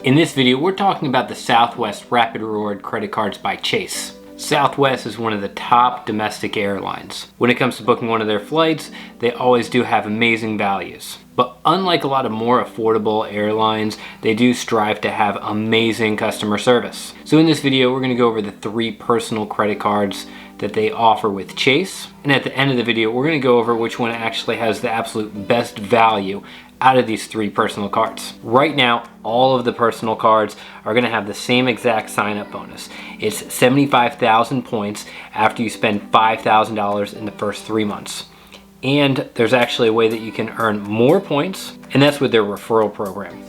In this video, we're talking about the Southwest Rapid Reward credit cards by Chase. Southwest is one of the top domestic airlines. When it comes to booking one of their flights, they always do have amazing values. But unlike a lot of more affordable airlines, they do strive to have amazing customer service. So in this video, we're going to go over the 3 personal credit cards that they offer with Chase. And at the end of the video, we're going to go over which one actually has the absolute best value out of these 3 personal cards. Right now, all of the personal cards are going to have the same exact sign-up bonus. It's 75,000 points after you spend $5,000 in the first 3 months. And there's actually a way that you can earn more points, and that's with their referral program.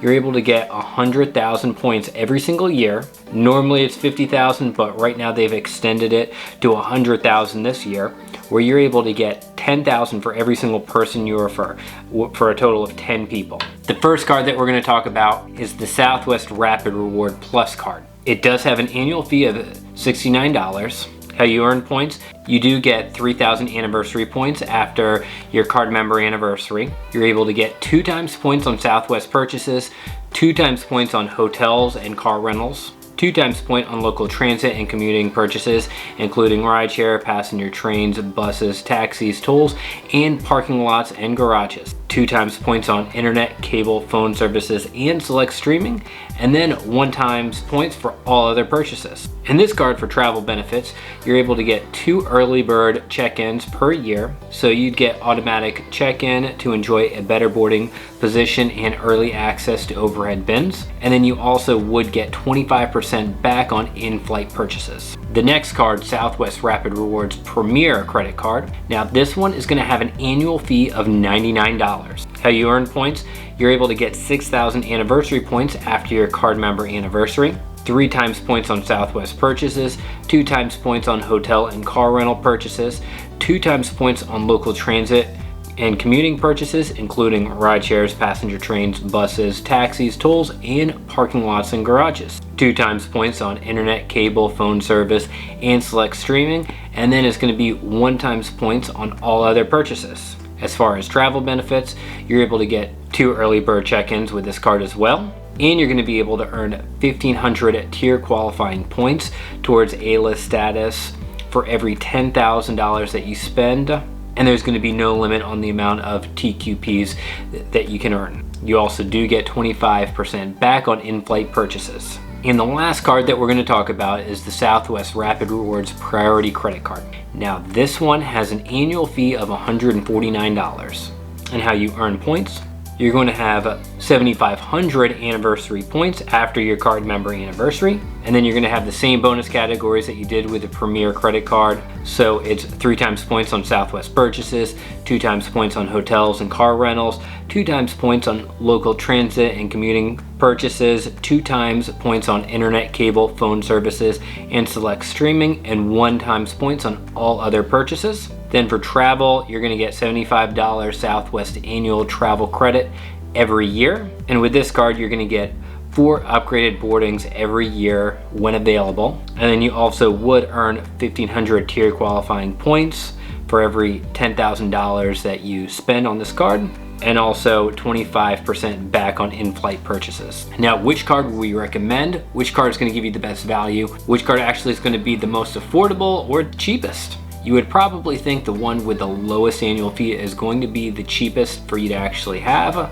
You're able to get 100,000 points every single year. Normally it's 50,000, but right now they've extended it to 100,000 this year, where you're able to get 10,000 for every single person you refer, for a total of 10 people. The first card that we're going to talk about is the Southwest Rapid Reward Plus card. It does have an annual fee of $69. How you earn points: you do get 3,000 anniversary points after your card member anniversary. You're able to get 2 times points on Southwest purchases, 2 times points on hotels and car rentals, 2 times point on local transit and commuting purchases, including rideshare, passenger trains, buses, taxis, tolls, and parking lots and garages. 2 times points on internet, cable, phone services, and select streaming, and then 1 times points for all other purchases. In this card, for travel benefits, you're able to get 2 early bird check-ins per year, so you'd get automatic check-in to enjoy a better boarding position and early access to overhead bins, and then you also would get 25% back on in-flight purchases. The next card, Southwest Rapid Rewards Premier Credit Card. Now this one is going to have an annual fee of $99. How you earn points: you're able to get 6,000 anniversary points after your card member anniversary, 3 times points on Southwest purchases, 2 times points on hotel and car rental purchases, 2 times points on local transit and commuting purchases, including ride shares, passenger trains, buses, taxis, tolls, and parking lots and garages, 2 times points on internet, cable, phone service, and select streaming, and then it's going to be 1 times points on all other purchases. As far as travel benefits, you're able to get 2 early bird check-ins with this card as well, and you're going to be able to earn 1,500 tier qualifying points towards A-list status for every $10,000 that you spend, and there's going to be no limit on the amount of TQPs that you can earn. You also do get 25% back on in-flight purchases. And the last card that we're going to talk about is the Southwest Rapid Rewards Priority Credit Card. Now this one has an annual fee of $149. And how you earn points: you're going to have 7,500 anniversary points after your card member anniversary, and then you're going to have the same bonus categories that you did with the Premier credit card. So it's 3 times points on Southwest purchases, 2 times points on hotels and car rentals, 2 times points on local transit and commuting purchases, 2 times points on internet, cable, phone services, and select streaming, and 1 times points on all other purchases. Then for travel, you're going to get $75 Southwest annual travel credit every year. And with this card, you're going to get 4 upgraded boardings every year when available. And then you also would earn 1,500 tier qualifying points for every $10,000 that you spend on this card, and also 25% back on in-flight purchases. Now, which card would we recommend? Which card is going to give you the best value? Which card actually is going to be the most affordable or cheapest? You would probably think the one with the lowest annual fee is going to be the cheapest for you to actually have,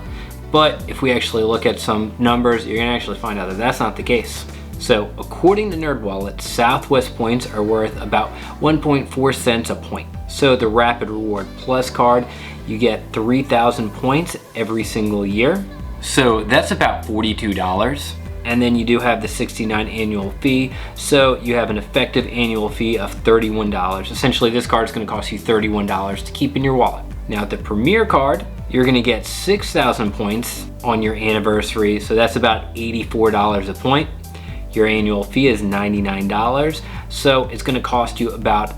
but if we actually look at some numbers, you're going to actually find out that that's not the case. So according to NerdWallet, Southwest points are worth about 1.4 cents a point. So the Rapid Reward Plus card, you get 3,000 points every single year. So that's about $42. And then you do have the $69 annual fee, so you have an effective annual fee of $31. Essentially, this card is going to cost you $31 to keep in your wallet. Now, the Premier card, you're going to get 6,000 points on your anniversary, so that's about $84 a point. Your annual fee is $99, so it's going to cost you about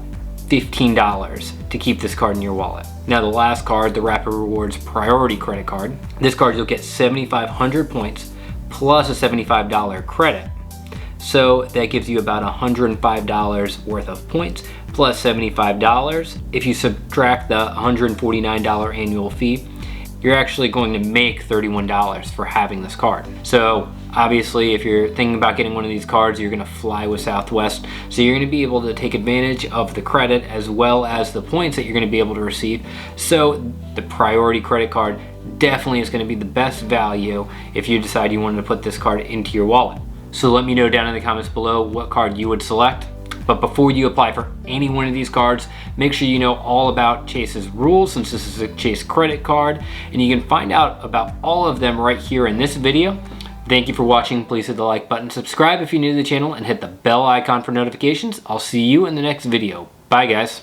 $15 to keep this card in your wallet. Now, the last card, the Rapid Rewards Priority Credit Card. This card, you'll get 7,500 points plus a $75 credit. So that gives you about $105 worth of points plus $75. If you subtract the $149 annual fee, you're actually going to make $31 for having this card. So Obviously, if you're thinking about getting one of these cards, you're gonna fly with Southwest. So you're gonna be able to take advantage of the credit as well as the points that you're gonna be able to receive. So the priority credit card definitely is gonna be the best value if you decide you wanted to put this card into your wallet. So let me know down in the comments below what card you would select. But before you apply for any one of these cards, make sure you know all about Chase's rules, since this is a Chase credit card, and you can find out about all of them right here in this video. Thank you for watching. Please hit the like button, subscribe if you're new to the channel, and hit the bell icon for notifications. I'll see you in the next video. Bye guys.